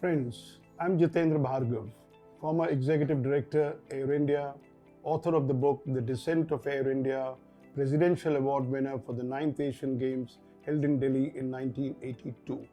Friends, I'm Jitendra Bhargava, former Executive Director, Air India, author of the book The Descent of Air India, Presidential Award winner for the 9th Asian Games held in Delhi in 1982.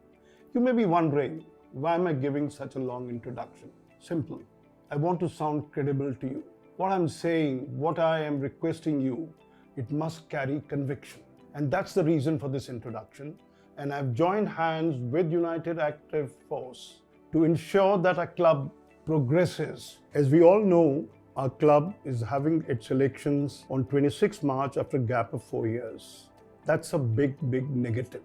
You may be wondering, why am I giving such a long introduction? Simple. I want to sound credible to you. What I'm saying, what I am requesting you, it must carry conviction. And that's the reason for this introduction. And I've joined hands with United Active Force to ensure that our club progresses. As we all know, our club is having its elections on 26 March after a gap of 4 years. That's a big negative.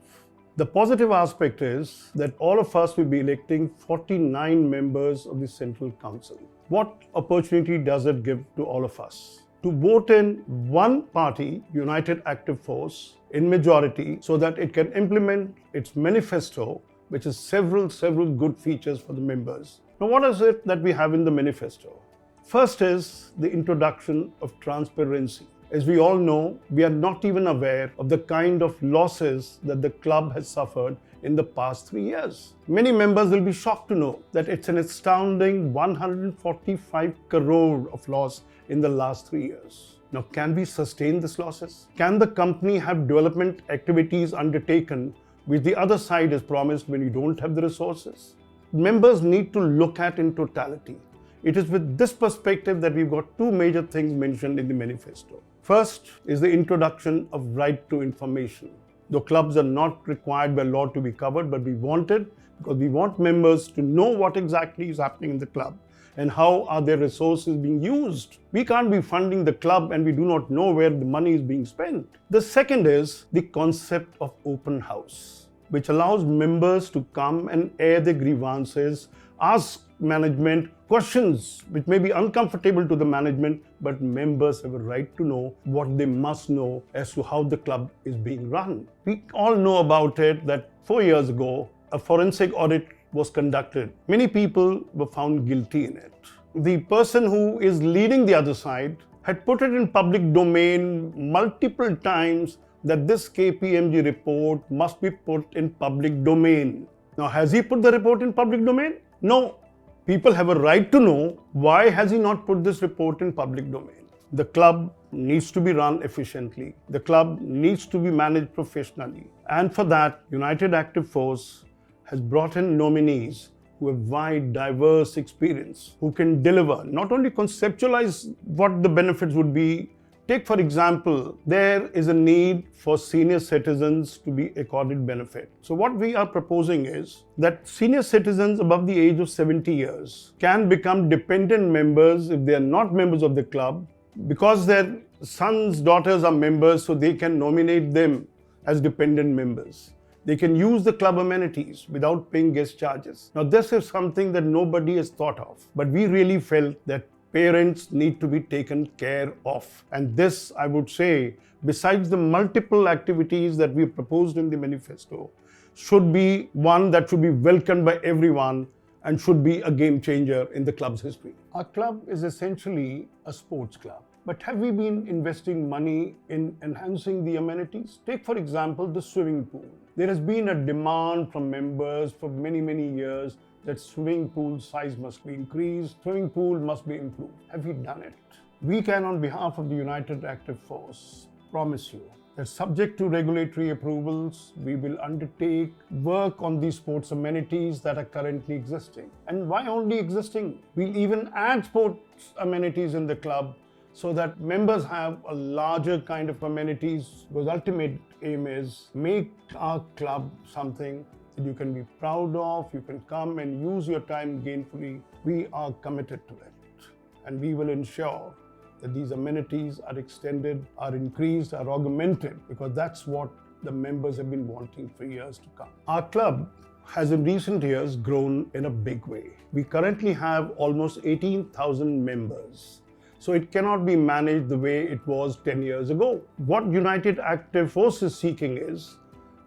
The positive aspect is that all of us will be electing 49 members of the Central Council. What opportunity does it give to all of us? To vote in one party, United Active Force, in majority so that it can implement its manifesto, which has several good features for the members. Now, what is it that we have in the manifesto? First is the introduction of transparency. As we all know, we are not even aware of the kind of losses that the club has suffered in the past 3 years. Many members will be shocked to know that it's an astounding 145 crore of loss in the last 3 years. Now, can we sustain these losses? Can the company have development activities undertaken which the other side has promised when you don't have the resources? Members need to look at in totality. It is with this perspective that we've got two major things mentioned in the manifesto. First is the introduction of right to information. Though clubs are not required by law to be covered, but we want it because we want members to know what exactly is happening in the club and how are their resources being used. We can't be funding the club and we do not know where the money is being spent. The second is the concept of open house, which allows members to come and air their grievances, ask management questions which may be uncomfortable to the management, but members have a right to know what they must know as to how the club is being run. We all know about it that 4 years ago, a forensic audit was conducted. Many people were found guilty in it. The person who is leading the other side had put it in public domain multiple times that this KPMG report must be put in public domain. Now, has he put the report in public domain? No. People have a right to know why has he not put this report in public domain. The club needs to be run efficiently. The club needs to be managed professionally. And for that, United Active Force has brought in nominees who have wide, diverse experience, who can deliver, not only conceptualize what the benefits would be. Take, for example, there is a need for senior citizens to be accorded benefit. So what we are proposing is that senior citizens above the age of 70 years can become dependent members if they are not members of the club, because their sons, daughters are members, so they can nominate them as dependent members. They can use the club amenities without paying guest charges. Now, this is something that nobody has thought of, but we really felt that parents need to be taken care of. And this, I would say, besides the multiple activities that we proposed in the manifesto, should be one that should be welcomed by everyone and should be a game changer in the club's history. Our club is essentially a sports club. But have we been investing money in enhancing the amenities? Take, for example, the swimming pool. There has been a demand from members for many years that swimming pool size must be increased, swimming pool must be improved. Have we done it? We can, on behalf of the United Active Force, promise you that subject to regulatory approvals, we will undertake work on these sports amenities that are currently existing. And why only existing? We'll even add sports amenities in the club so that members have a larger kind of amenities, because ultimate aim is make our club something that you can be proud of, you can come and use your time gainfully. We are committed to it. And we will ensure that these amenities are extended, are increased, are augmented, because that's what the members have been wanting for years to come. Our club has in recent years grown in a big way. We currently have almost 18,000 members. So it cannot be managed the way it was 10 years ago. What United Active Force is seeking is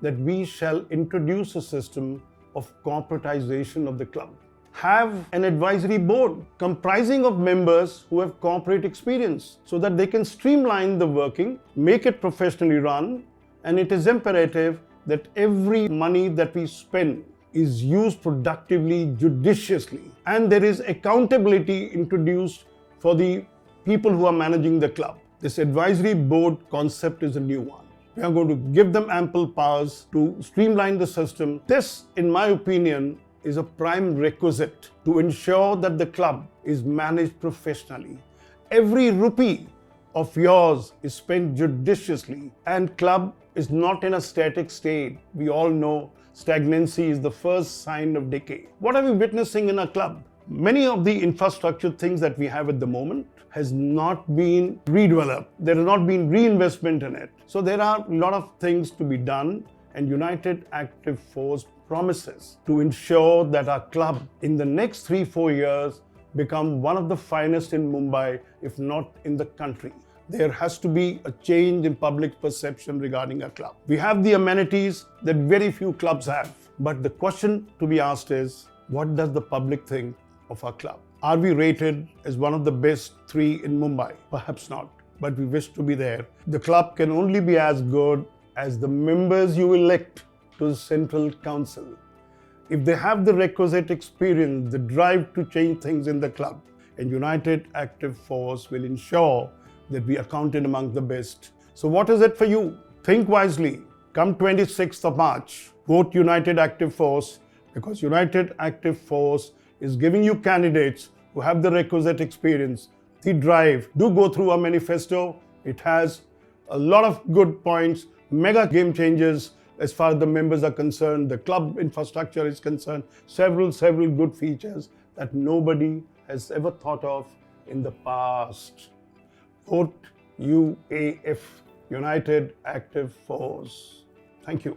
that we shall introduce a system of corporatization of the club. Have an advisory board comprising of members who have corporate experience so that they can streamline the working, make it professionally run, and it is imperative that every money that we spend is used productively, judiciously, and there is accountability introduced for the people who are managing the club. This advisory board concept is a new one. We are going to give them ample powers to streamline the system. This, in my opinion, is a prime requisite to ensure that the club is managed professionally. Every rupee of yours is spent judiciously, and club is not in a static state. We all know stagnancy is the first sign of decay. What are we witnessing in a club? Many of the infrastructure things that we have at the moment has not been redeveloped. There has not been reinvestment in it. So there are a lot of things to be done, and United Active Force promises to ensure that our club in the next 3-4 years become one of the finest in Mumbai, if not in the country. There has to be a change in public perception regarding a club. We have the amenities that very few clubs have. But the question to be asked is, what does the public think of our club? Are we rated as one of the best 3 in Mumbai? Perhaps not, but we wish to be there. The club can only be as good as the members you elect to the Central Council. If they have the requisite experience, the drive to change things in the club, and United Active Force will ensure that we are counted among the best. So what is it for you? Think wisely. Come 26th of March, vote United Active Force, because United Active Force is giving you candidates who have the requisite experience, the drive. Do go through our manifesto. It has a lot of good points, mega game changers as far as the members are concerned, the club infrastructure is concerned, several good features that nobody has ever thought of in the past. Vote UAF, United Active Force. Thank you.